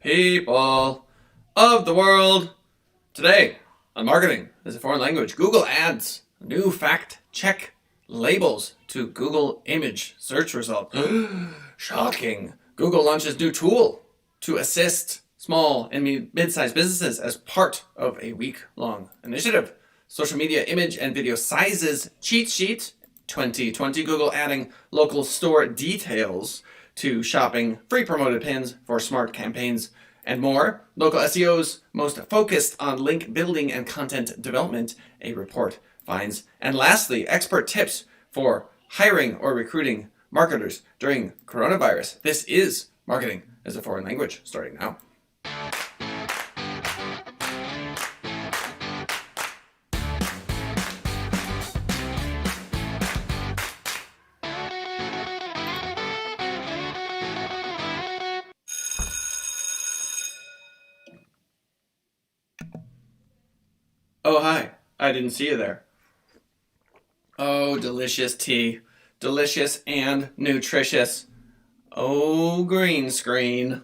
People of the world. Today on Marketing as a Foreign Language, Google adds new fact check labels to Google image search results. Shocking. Google launches new tool to assist small and mid-sized businesses as part of a week-long initiative. Social media image and video sizes cheat sheet 2020. Google adding local store details to shopping, free promoted pins for smart campaigns, and more. Local SEOs most focused on link building and content development, a report finds. And lastly, expert tips for hiring or recruiting marketers during coronavirus. This is Marketing as a Foreign Language, starting now. Oh, hi. I didn't see you there. Oh, delicious tea. Delicious and nutritious. Oh, green screen.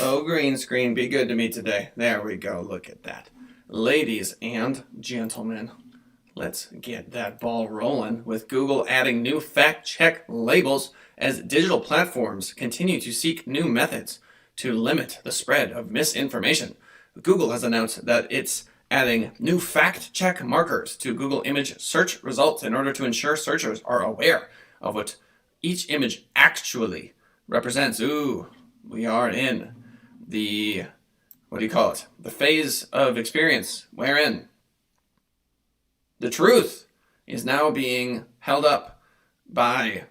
Oh, green screen, be good to me today. There we go. Look at that. Ladies and gentlemen, let's get that ball rolling with Google adding new fact-check labels as digital platforms continue to seek new methods to limit the spread of misinformation. Google has announced that it's adding new fact-check markers to Google image search results in order to ensure searchers are aware of what each image actually represents. Ooh, we are in the, the phase of experience wherein the truth is now being held up by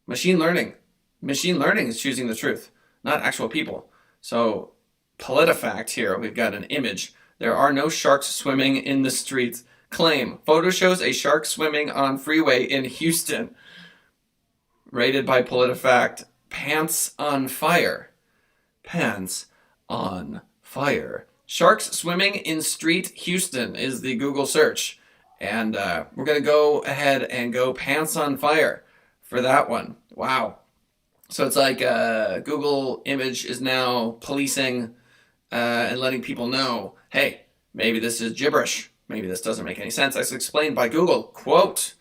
machine learning. Machine learning is choosing the truth, not actual people. So, PolitiFact here, we've got an image. There are no sharks swimming in the streets. Claim. Photo shows a shark swimming on freeway in Houston. Rated by PolitiFact. Pants on fire. Pants on fire. Sharks swimming in street Houston is the Google search. And we're going to go ahead and go pants on fire for that one. Wow. So it's like Google image is now policing and letting people know, hey, maybe this is gibberish. Maybe this doesn't make any sense. As explained by Google, quote,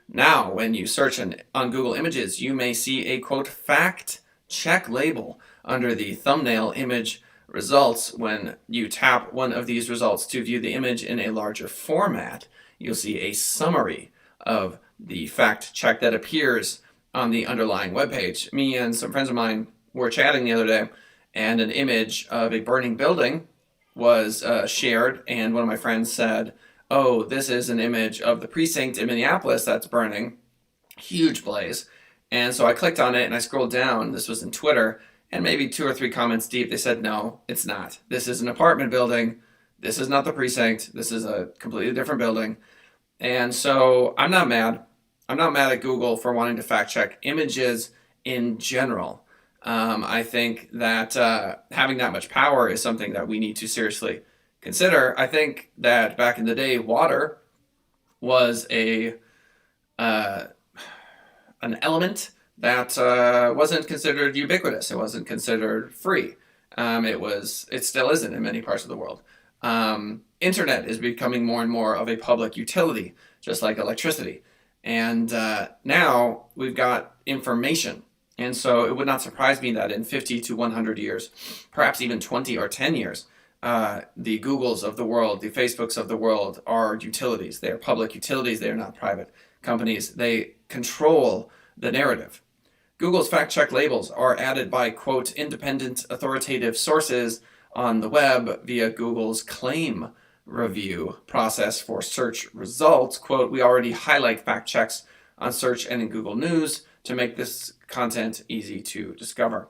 now when you search on Google Images, you may see a, quote, fact check label under the thumbnail image results. When you tap one of these results to view the image in a larger format, you'll see a summary of the fact check that appears on the underlying webpage. Me and some friends of mine were chatting the other day, and an image of a burning building was shared, and one of my friends said, oh, this is an image of the precinct in Minneapolis that's burning. Huge blaze. And so I clicked on it and I scrolled down. This was in Twitter, and maybe 2 or 3 comments deep, they said, no, it's not. This is an apartment building. This is not the precinct. This is a completely different building. And so I'm not mad. I'm not mad at Google for wanting to fact check images in general. I think that having that much power is something that we need to seriously consider. I think that back in the day, water was an element that wasn't considered ubiquitous. It wasn't considered free. It still isn't in many parts of the world. Internet is becoming more and more of a public utility, just like electricity. And now we've got information. And so it would not surprise me that in 50 to 100 years, perhaps even 20 or 10 years, the Googles of the world, the Facebooks of the world are utilities. They are public utilities. They are not private companies. They control the narrative. Google's fact-check labels are added by, quote, independent authoritative sources on the web via Google's claim review process for search results. Quote, we already highlight fact checks on search and in Google News to make this content easy to discover.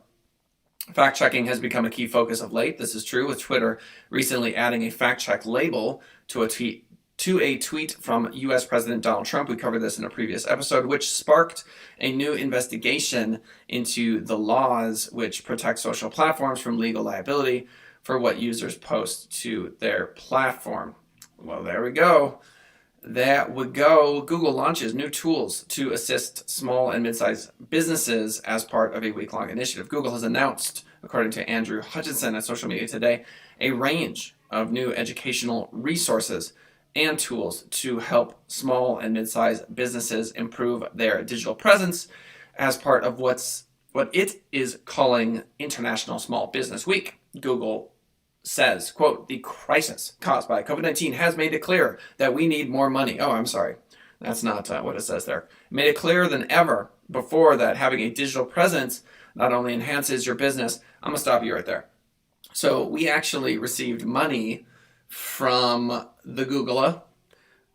Fact-checking has become a key focus of late. This is true with Twitter recently adding a fact-check label to a tweet from U.S. President Donald Trump. We covered this in a previous episode, which sparked a new investigation into the laws which protect social platforms from legal liability for what users post to their platform. Well, there we go. That would go. Google launches new tools to assist small and mid-sized businesses as part of a week-long initiative. Google has announced according to Andrew Hutchinson at Social Media Today, a range of new educational resources and tools to help small and mid-sized businesses improve their digital presence as part of what it is calling International Small Business Week. Google says, quote, "The crisis caused by COVID-19 has made it clear that we need more money." Oh, I'm sorry. That's not what it says there. It made it clearer than ever before that having a digital presence not only enhances your business. I'm going to stop you right there. So we actually received money from the Google.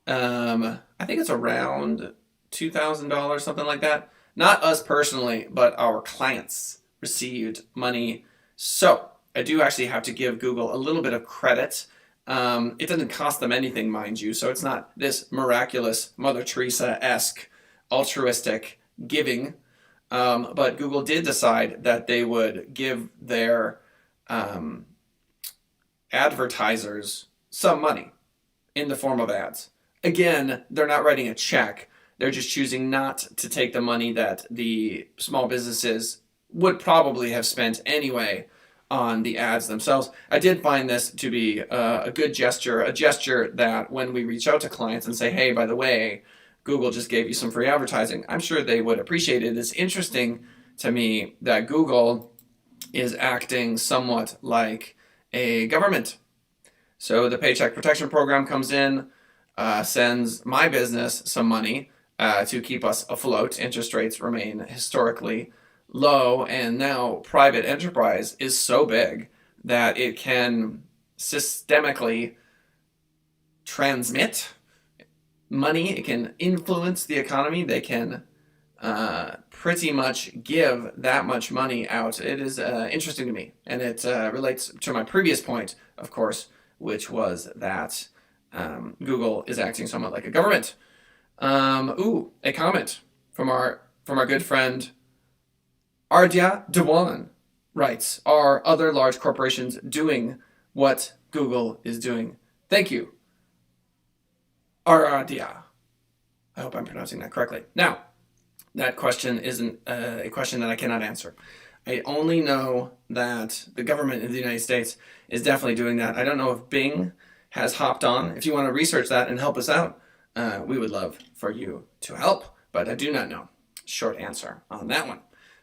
I think it's around $2,000, something like that. Not us personally, but our clients received money. So I do actually have to give Google a little bit of credit. It doesn't cost them anything, mind you, so it's not this miraculous Mother Teresa-esque altruistic giving. But Google did decide that they would give their advertisers some money in the form of ads. Again, they're not writing a check. They're just choosing not to take the money that the small businesses would probably have spent anyway on the ads themselves. I did find this to be a good gesture, a gesture that when we reach out to clients and say, hey, by the way, Google just gave you some free advertising, I'm sure they would appreciate it. It's interesting to me that Google is acting somewhat like a government. So the Paycheck Protection Program comes in, sends my business some money to keep us afloat. Interest rates remain historically low, and now private enterprise is so big that it can systemically transmit money. It can influence the economy. They can pretty much give that much money out. It is interesting to me, and it relates to my previous point, of course, which was that Google is acting somewhat like a government. A comment from our good friend Ardya Dewan writes, "Are other large corporations doing what Google is doing?" Thank you, Ardya. I hope I'm pronouncing that correctly. Now, that question isn't a question that I cannot answer. I only know that the government of the United States is definitely doing that. I don't know if Bing has hopped on. If you want to research that and help us out, we would love for you to help, but I do not know. Short answer on that one.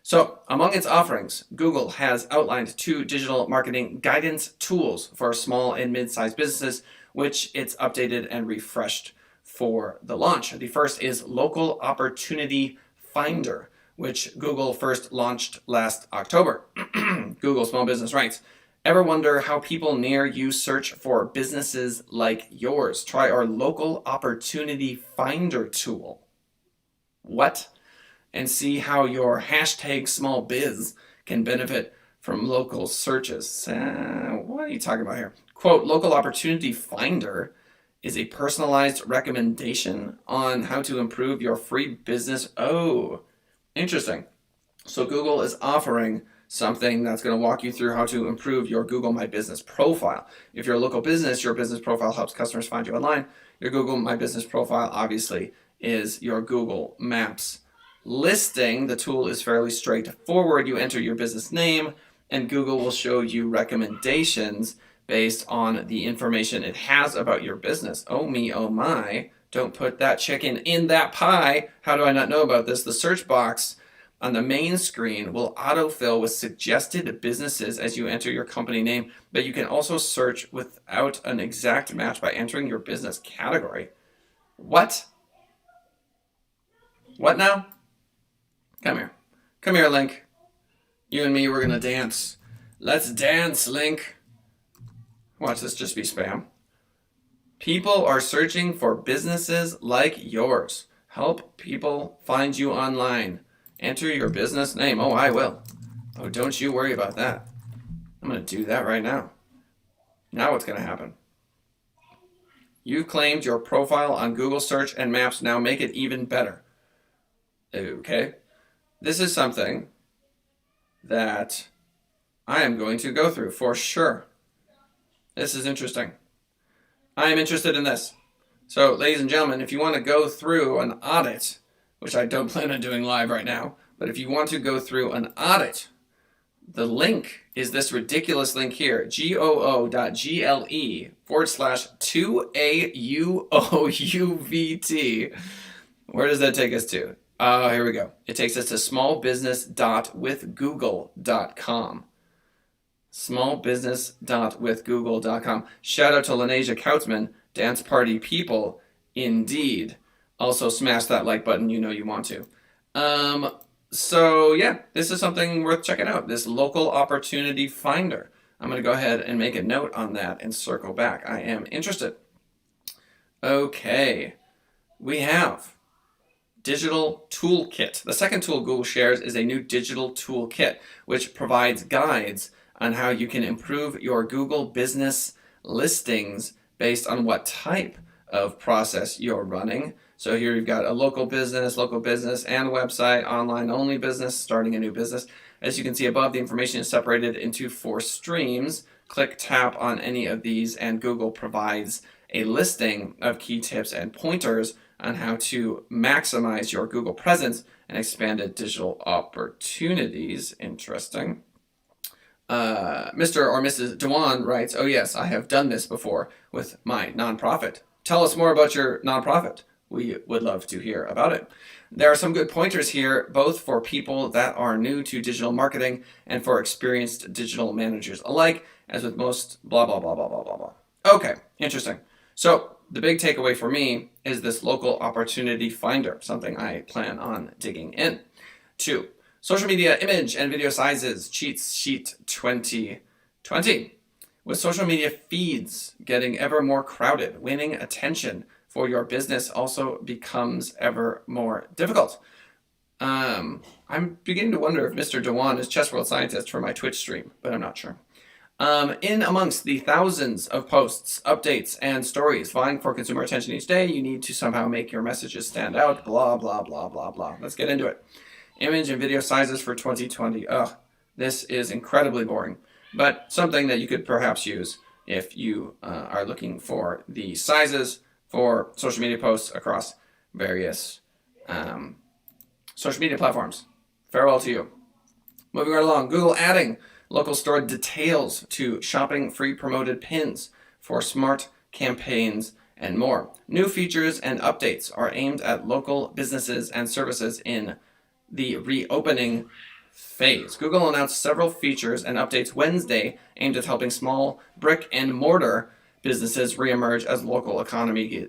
So, among its offerings, Google has outlined 2 digital marketing guidance tools for small and mid-sized businesses, which it's updated and refreshed for the launch. The first is Local Opportunity Finder, which Google first launched last October. Google Small Business writes, "Ever wonder how people near you search for businesses like yours? Try our Local Opportunity Finder tool." What? And see how your hashtag small biz can benefit from local searches. What are you talking about here? Quote, "Local Opportunity Finder is a personalized recommendation on how to improve your free business." Oh, interesting. So Google is offering something that's going to walk you through how to improve your Google My Business profile. If you're a local business, your business profile helps customers find you online. Your Google My Business profile, obviously, is your Google Maps listing. The tool is fairly straightforward. You enter your business name, and Google will show you recommendations based on the information it has about your business. Oh me, oh my. Don't put that chicken in that pie. How do I not know about this? The search box on the main screen will autofill with suggested businesses as you enter your company name, but you can also search without an exact match by entering your business category. What? What now? Come here. Come here, Link. You and me, we're going to dance. Let's dance, Link. Watch this just be spam. People are searching for businesses like yours. Help people find you online. Enter your business name. Oh, I will. Oh, don't you worry about that. I'm going to do that right now. Now what's going to happen? You've claimed your profile on Google Search and Maps. Now make it even better. Okay. This is something that I am going to go through for sure. This is interesting. I am interested in this. So, ladies and gentlemen, if you want to go through an audit, which I don't plan on doing live right now, but if you want to go through an audit The link is this ridiculous link here, goo.gle/2AUOUVT. Where does that take us to? Here we go. It takes us to smallbusiness.withgoogle.com. Smallbusiness.withgoogle.com. Shout out to Lanesia Kautzman, Dance Party People, indeed. Also smash that like button, you know you want to. So yeah, this is something worth checking out, this local opportunity finder. I'm going to go ahead and make a note on that and circle back. I am interested. Okay, we have Digital Toolkit. The second tool Google shares is a new digital toolkit, which provides guides on how you can improve your Google business listings based on what type of process you're running. So here you've got a local business, and website, online only business, starting a new business. As you can see above, the information is separated into 4 streams. Click, tap on any of these, and Google provides a listing of key tips and pointers on how to maximize your Google presence and expanded digital opportunities. Interesting. Mr. or Mrs. Dewan writes, oh yes, I have done this before with my nonprofit. Tell us more about your nonprofit. We would love to hear about it. There are some good pointers here, both for people that are new to digital marketing and for experienced digital managers alike, as with most blah, blah, blah, blah, blah, blah, blah. Okay, interesting. So the big takeaway for me is this local opportunity finder, something I plan on digging in. 2, social media image and video sizes, cheat sheet 2020. With social media feeds getting ever more crowded, winning attention for your business also becomes ever more difficult. I'm beginning to wonder if Mr. Dewan is Chess World Scientist for my Twitch stream, but I'm not sure. In amongst the thousands of posts, updates, and stories vying for consumer attention each day, you need to somehow make your messages stand out, blah, blah, blah, blah, blah. Let's get into it. Image and video sizes for 2020. Ugh, this is incredibly boring, but something that you could perhaps use if you are looking for the sizes for social media posts across various social media platforms. Farewell to you. Moving right along, Google adding local store details to shopping free promoted pins for smart campaigns and more. New features and updates are aimed at local businesses and services in the reopening phase. Google announced several features and updates Wednesday aimed at helping small brick and mortar businesses reemerge as local economies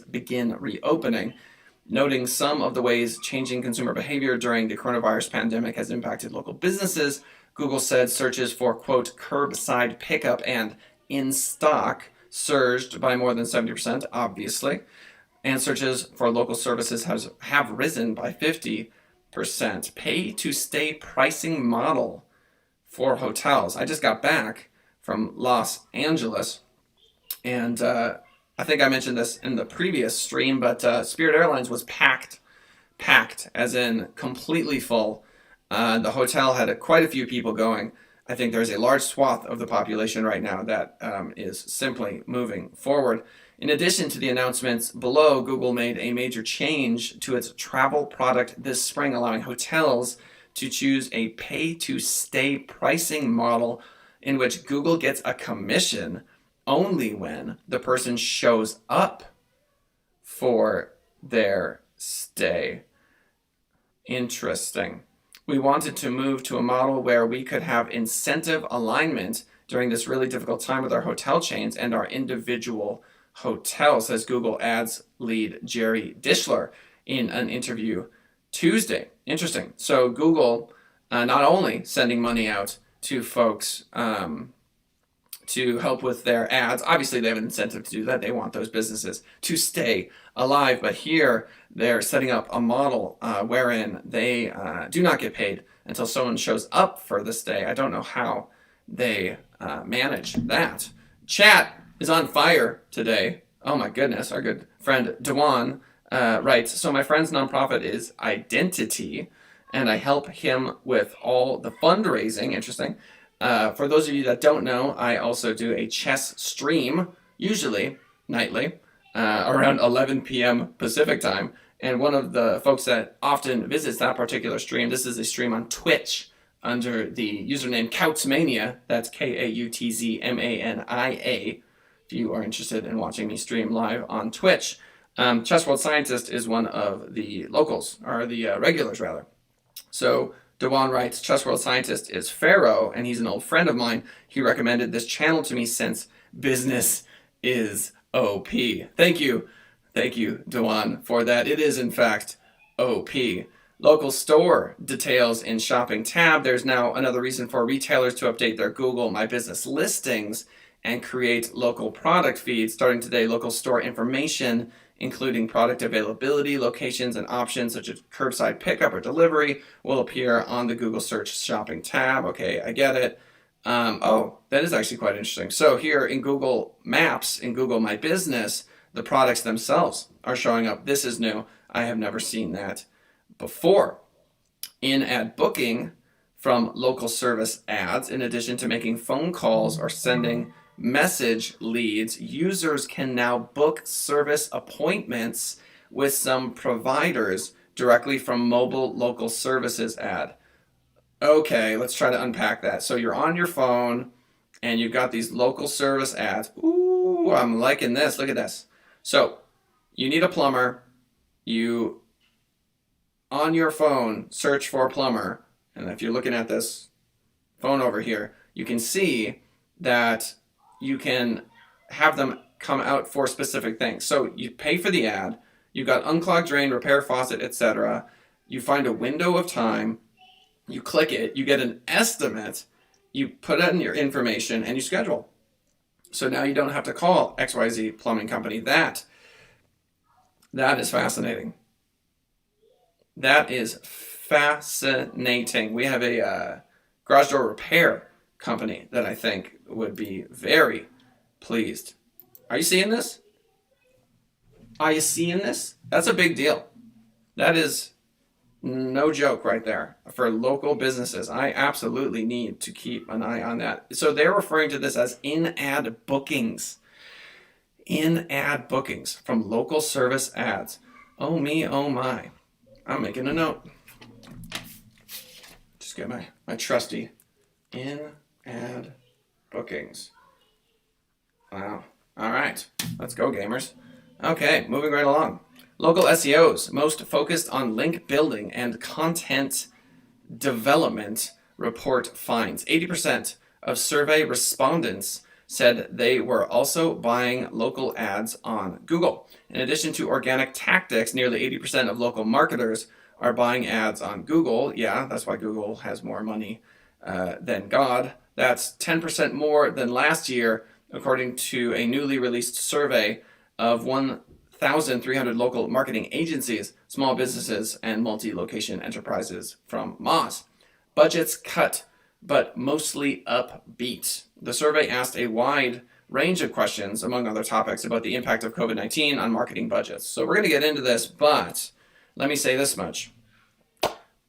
begin reopening, noting some of the ways changing consumer behavior during the coronavirus pandemic has impacted local businesses. Google said searches for, quote, curbside pickup and in stock surged by more than 70%, obviously, and searches for local services have risen by 50%. Pay to stay pricing model for hotels. I just got back from Los Angeles, and I think I mentioned this in the previous stream, but Spirit Airlines was packed, as in completely full. The hotel had quite a few people going. I think there's a large swath of the population right now that is simply moving forward. In addition to the announcements below, Google made a major change to its travel product this spring, allowing hotels to choose a pay-to-stay pricing model in which Google gets a commission only when the person shows up for their stay. Interesting. We wanted to move to a model where we could have incentive alignment during this really difficult time with our hotel chains and our individual hotels, says Google Ads lead Jerry Dishler in an interview Tuesday. Interesting. So Google not only sending money out to folks to help with their ads. Obviously, they have an incentive to do that. They want those businesses to stay alive. But here, they're setting up a model wherein they do not get paid until someone shows up for the stay. I don't know how they manage that. Chat is on fire today. Oh my goodness. Our good friend Dewan writes, so my friend's nonprofit is Identity, and I help him with all the fundraising. Interesting. For those of you that don't know, I also do a chess stream, usually nightly, around 11 p.m. Pacific time. And one of the folks that often visits that particular stream, this is a stream on Twitch, under the username Kautzmania. That's Kautzmania. If you are interested in watching me stream live on Twitch. Chess World Scientist is one of the locals, or the regulars rather. So Dewan writes, Chess World Scientist is Pharaoh, and he's an old friend of mine. He recommended this channel to me since business is OP. Thank you, Dewan, for that. It is, in fact, OP. Local store details in shopping tab. There's now another reason for retailers to update their Google My Business listings and create local product feeds. Starting today, local store information, including product availability, locations, and options such as curbside pickup or delivery, will appear on the Google search shopping tab. Okay, I get it. Oh, that is actually quite interesting. So here in Google Maps, in Google My Business, the products themselves are showing up. This is new. I have never seen that before. In-ad booking from local service ads, in addition to making phone calls or sending message leads, users can now book service appointments with some providers directly from mobile local services ad. Okay, let's try to unpack that. So you're on your phone and you've got these local service ads. Ooh, I'm liking this. Look at this. So you need a plumber. You, on your phone, search for plumber. And if you're looking at this phone over here, you can see that you can have them come out for specific things. So you pay for the ad. You've got unclogged drain, repair faucet, etc. You find a window of time. You click it, you get an estimate, you put in your information, and you schedule. So now you don't have to call XYZ Plumbing Company. That is fascinating. That is fascinating. We have a garage door repair company that I think would be very pleased. Are you seeing this? Are you seeing this? That's a big deal. That is no joke right there for local businesses. I absolutely need to keep an eye on that. So they're referring to this as in-ad bookings. In-ad bookings from local service ads. Oh me, oh my. I'm making a note. Just get my trusty in-ad bookings. Wow. All right. Let's go, gamers. Okay, moving right along. Local SEOs, most focused on link building and content development, report finds. 80% of survey respondents said they were also buying local ads on Google. In addition to organic tactics, nearly 80% of local marketers are buying ads on Google. Yeah, that's why Google has more money than God. That's 10% more than last year, according to a newly released survey of 1,300 local marketing agencies, small businesses, and multi-location enterprises from Moz. Budgets cut, but mostly upbeat. The survey asked a wide range of questions, among other topics, about the impact of COVID-19 on marketing budgets. So we're going to get into this, but let me say this much.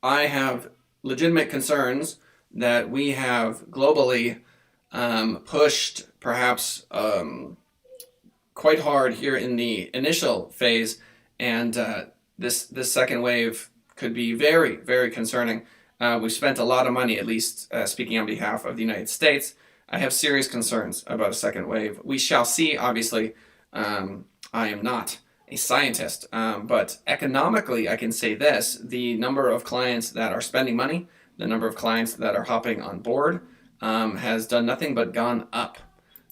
I have legitimate concerns that we have globally pushed perhaps quite hard here in the initial phase, and this second wave could be very, very concerning. We've spent a lot of money, at least speaking on behalf of the United States. I have serious concerns about a second wave. We shall see, obviously. I am not a scientist, but economically I can say this: the number of clients that are spending money, the number of clients that are hopping on board has done nothing but gone up.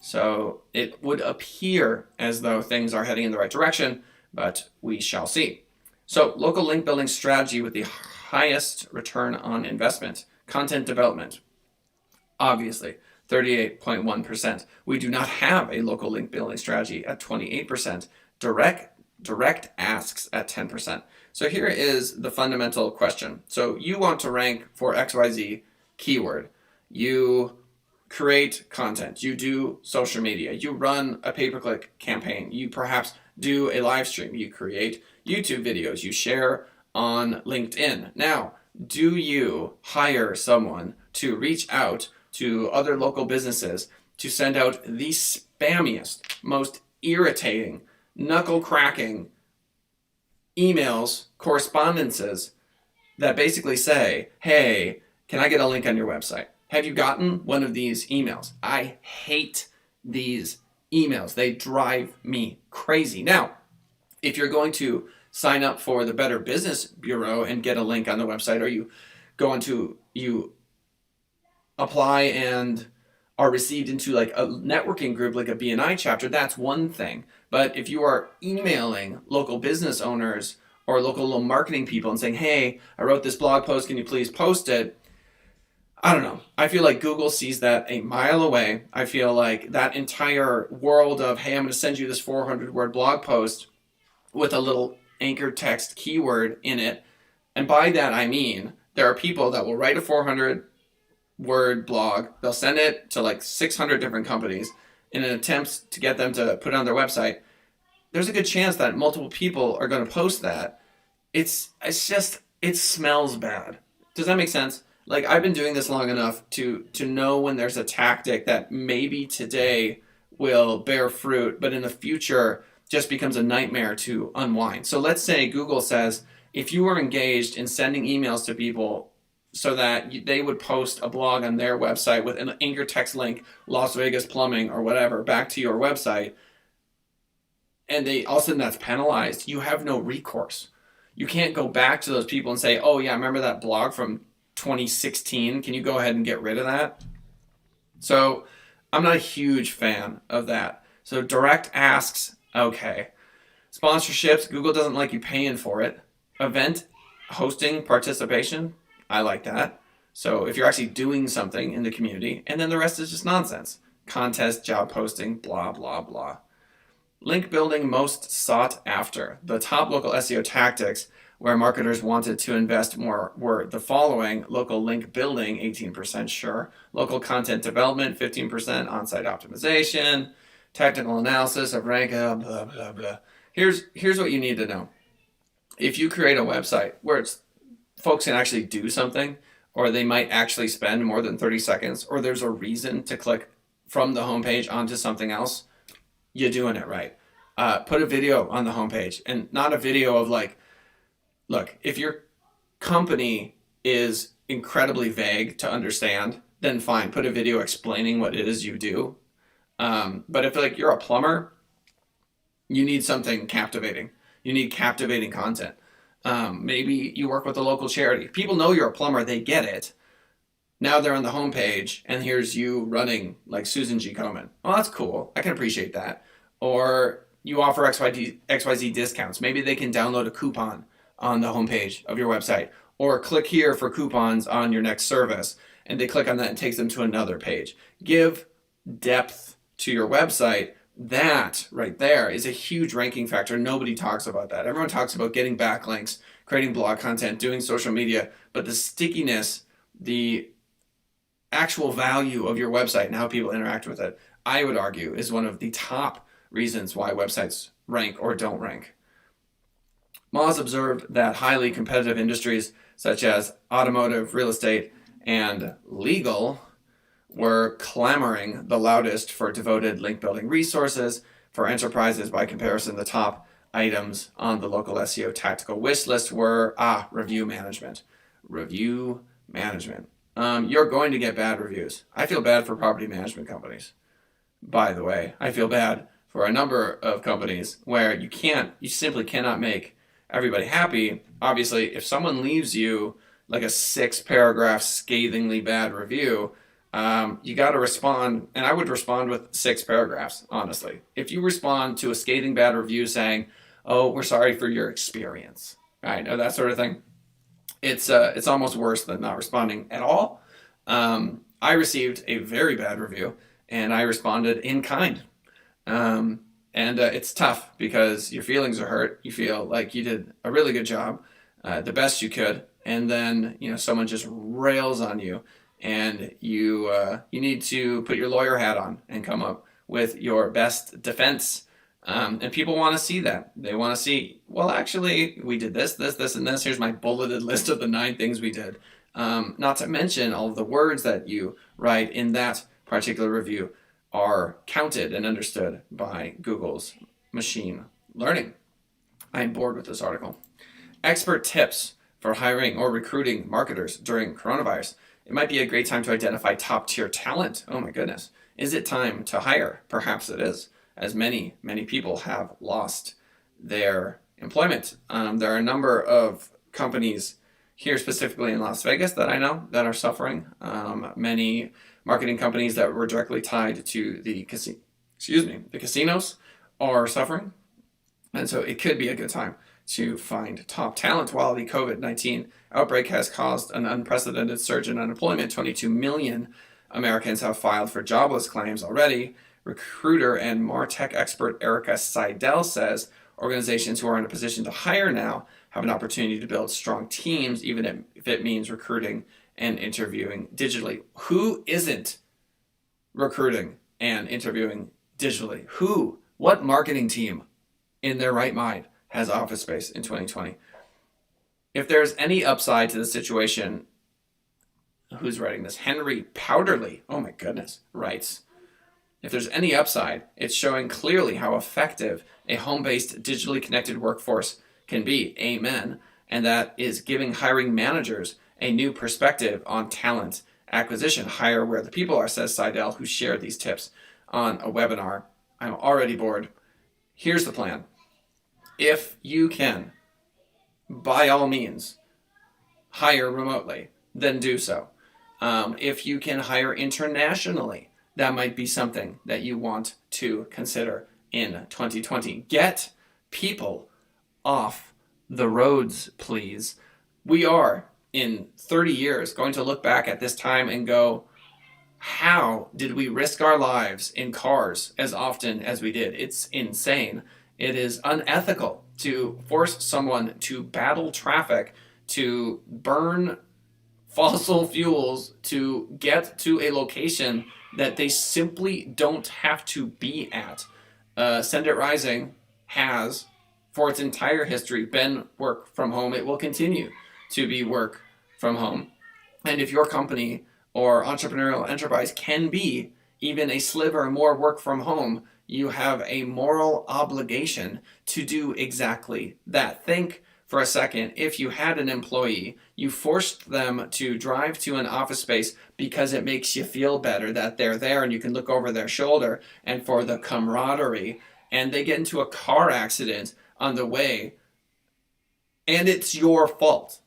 So it would appear as though things are heading in the right direction, but we shall see. So local link building strategy with the highest return on investment. Content development, obviously, 38.1%. We do not have a local link building strategy at 28%. Direct asks at 10%. So here is the fundamental question. So you want to rank for XYZ keyword. You create content, you do social media, you run a pay-per-click campaign, you perhaps do a live stream, you create YouTube videos, you share on LinkedIn. Now, do you hire someone to reach out to other local businesses to send out the spammiest, most irritating, knuckle-cracking emails, correspondences that basically say, hey, can I get a link on your website? Have you gotten one of these emails? I hate these emails. They drive me crazy. Now, if you're going to sign up for the Better Business Bureau and get a link on the website, or you apply and are received into like a networking group like a BNI chapter, that's one thing. But if you are emailing local business owners or local marketing people and saying, hey, I wrote this blog post, can you please post it? I don't know. I feel like Google sees that a mile away. I feel like that entire world of, hey, I'm going to send you this 400-word blog post with a little anchor text keyword in it. And by that, I mean, there are people that will write a 400-word blog. They'll send it to like 600 different companies in an attempt to get them to put it on their website. There's a good chance that multiple people are going to post that. It smells bad. Does that make sense? Like, I've been doing this long enough to know when there's a tactic that maybe today will bear fruit, but in the future just becomes a nightmare to unwind. So let's say Google says, if you were engaged in sending emails to people so that they would post a blog on their website with an anchor text link, Las Vegas plumbing or whatever, back to your website, and all of a sudden that's penalized, you have no recourse. You can't go back to those people and say, oh yeah, remember that blog from 2016? Can you go ahead and get rid of that? So I'm not a huge fan of that. So direct asks, okay. Sponsorships, Google doesn't like you paying for it. Event hosting participation, I like that. So if you're actually doing something in the community, and then the rest is just nonsense. Contest, job posting, blah, blah, blah. Link building most sought after. The top local SEO tactics where marketers wanted to invest more were the following: local link building, 18% sure, local content development, 15%, on-site optimization, technical analysis of rank, blah, blah, blah. Here's what you need to know. If you create a website where folks can actually do something, or they might actually spend more than 30 seconds, or there's a reason to click from the homepage onto something else, you're doing it right. Put a video on the homepage, and not a video of like, look, if your company is incredibly vague to understand, then fine, put a video explaining what it is you do. But if like you're a plumber, you need something captivating. You need captivating content. Maybe you work with a local charity. People know you're a plumber, they get it. Now they're on the homepage, and here's you running like Susan G. Komen. Well, that's cool. I can appreciate that. Or you offer XYZ discounts. Maybe they can download a coupon on the homepage of your website, or click here for coupons on your next service, and they click on that and takes them to another page. Give depth to your website. That right there is a huge ranking factor. Nobody talks about that. Everyone talks about getting backlinks, creating blog content, doing social media, but the stickiness, the actual value of your website and how people interact with it, I would argue, is one of the top reasons why websites rank or don't rank. Moz observed that highly competitive industries such as automotive, real estate, and legal were clamoring the loudest for devoted link building resources. For enterprises, by comparison, the top items on the local SEO tactical wish list were review management. Review management. You're going to get bad reviews. I feel bad for property management companies. By the way, I feel bad for a number of companies where you simply cannot make everybody happy. Obviously, if someone leaves you like a 6-paragraph scathingly bad review, you got to respond, and I would respond with 6 paragraphs, honestly. If you respond to a scathing bad review saying, oh, we're sorry for your experience, right, or that sort of thing, it's almost worse than not responding at all. I received a very bad review, and I responded in kind. And it's tough because your feelings are hurt. You feel like you did a really good job, the best you could, and then someone just rails on you, and you need to put your lawyer hat on and come up with your best defense. And people want to see that. They want to see, well, actually, we did this, and this. Here's my bulleted list of the 9 things we did. Not to mention all of the words that you write in that particular review are counted and understood by Google's machine learning. I'm bored with this article. Expert tips for hiring or recruiting marketers during coronavirus. It might be a great time to identify top tier talent. Oh my goodness. Is it time to hire? Perhaps it is, as many people have lost their employment. There are a number of companies here, specifically in Las Vegas, that I know that are suffering. Many marketing companies that were directly tied to the casinos are suffering. And so it could be a good time to find top talent. While the COVID-19 outbreak has caused an unprecedented surge in unemployment, 22 million Americans have filed for jobless claims already. Recruiter and MarTech expert Erica Seidel says organizations who are in a position to hire now have an opportunity to build strong teams, even if it means recruiting and interviewing digitally. Who isn't recruiting and interviewing digitally? Who? What marketing team in their right mind has office space in 2020? If there's any upside to the situation, who's writing this? Henry Powderly, oh my goodness, writes, if there's any upside, it's showing clearly how effective a home-based, digitally connected workforce can be. Amen. And that is giving hiring managers a new perspective on talent acquisition. Hire where the people are, says Seidel, who shared these tips on a webinar. I'm already bored. Here's the plan. If you can, by all means, hire remotely, then do so. If you can hire internationally, that might be something that you want to consider in 2020. Get people off the roads, please. We are, in 30 years, going to look back at this time and go, how did we risk our lives in cars as often as we did? It's insane. It is unethical to force someone to battle traffic, to burn fossil fuels, to get to a location that they simply don't have to be at. Send It Rising has, for its entire history, been work from home. It will continue to be work from home. And if your company or entrepreneurial enterprise can be even a sliver more work from home, you have a moral obligation to do exactly that. Think for a second, if you had an employee, you forced them to drive to an office space because it makes you feel better that they're there and you can look over their shoulder, and for the camaraderie, and they get into a car accident on the way, and it's your fault.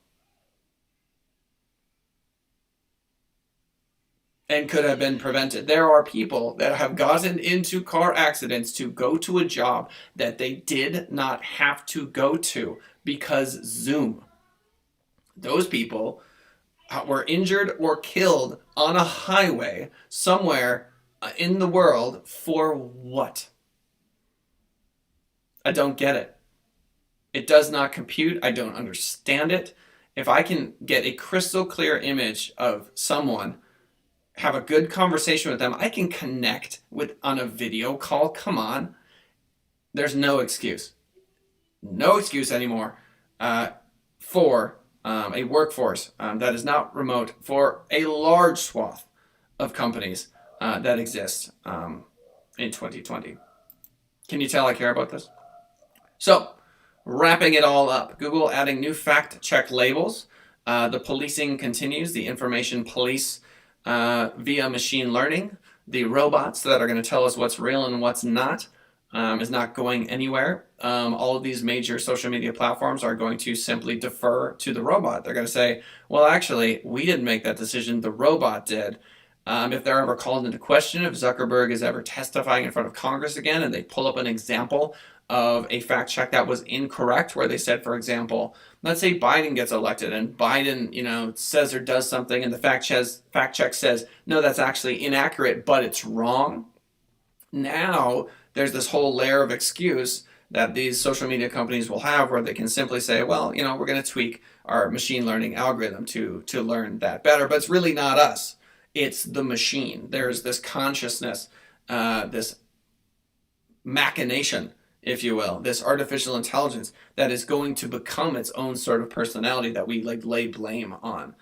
And could have been prevented. There are people that have gotten into car accidents to go to a job that they did not have to go to because Zoom. Those people were injured or killed on a highway somewhere in the world for what? I don't get it. It does not compute. I don't understand it. If I can get a crystal clear image of someone, have a good conversation with them, I can connect with on a video call. Come on. There's no excuse. No excuse anymore for a workforce that is not remote for a large swath of companies that exist in 2020. Can you tell I care about this? So, wrapping it all up, Google adding new fact check labels. The policing continues, the information police via machine learning. The robots that are going to tell us what's real and what's not is not going anywhere. All of these major social media platforms are going to simply defer to the robot. They're going to say, well, actually, we didn't make that decision. The robot did. If they're ever called into question, if Zuckerberg is ever testifying in front of Congress again and they pull up an example of a fact check that was incorrect, where they said, for example, let's say Biden gets elected and Biden, says or does something and the fact check says, no, that's actually inaccurate, but it's wrong. Now there's this whole layer of excuse that these social media companies will have where they can simply say, well, we're going to tweak our machine learning algorithm to learn that better, but it's really not us. It's the machine. There's this consciousness, this machination, if you will, this artificial intelligence that is going to become its own sort of personality that we lay blame on.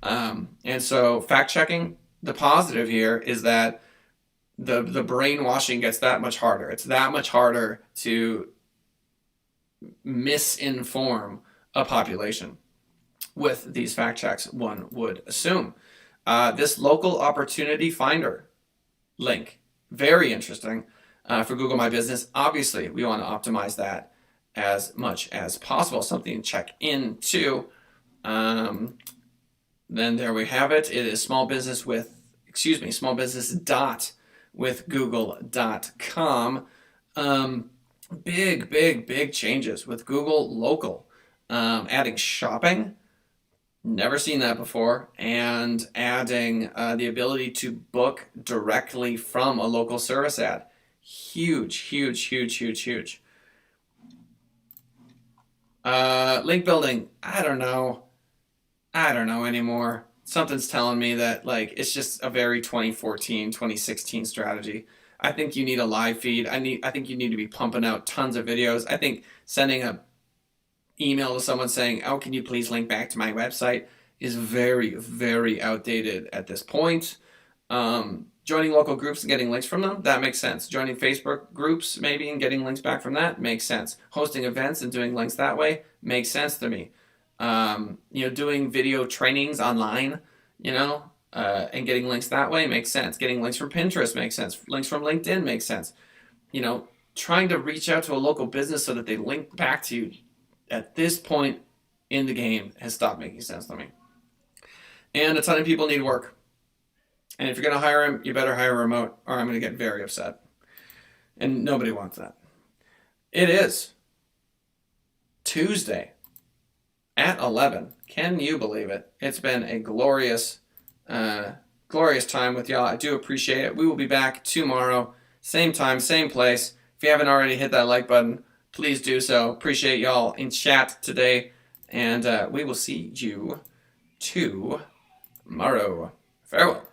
And so fact checking, the positive here is that the brainwashing gets that much harder. It's that much harder to misinform a population with these fact checks, one would assume. This local opportunity finder link, very interesting for Google My Business. Obviously, we want to optimize that as much as possible. Something to check into. Then there we have it. It is small business with google.com. Big changes with Google Local. Adding shopping, never seen that before, and adding the ability to book directly from a local service ad. Huge. Link building, I don't know anymore. Something's telling me that like it's just a very 2014, 2016 strategy. I think you need a live feed. I think you need to be pumping out tons of videos. I think sending a email to someone saying, "Oh, can you please link back to my website?" is very outdated at this point. Joining local groups and getting links from them, that makes sense. Joining Facebook groups maybe and getting links back from that makes sense. Hosting events and doing links that way makes sense to me. Doing video trainings online, and getting links that way makes sense. Getting links from Pinterest makes sense. Links from LinkedIn makes sense. Trying to reach out to a local business so that they link back to you at this point in the game has stopped making sense to me. And a ton of people need work. And if you're going to hire them, you better hire remote or I'm going to get very upset. And nobody wants that. It is Tuesday at 11. Can you believe it? It's been a glorious time with y'all. I do appreciate it. We will be back tomorrow, same time, same place. If you haven't already hit that like button, please do so. Appreciate y'all in chat today. And we will see you tomorrow. Farewell.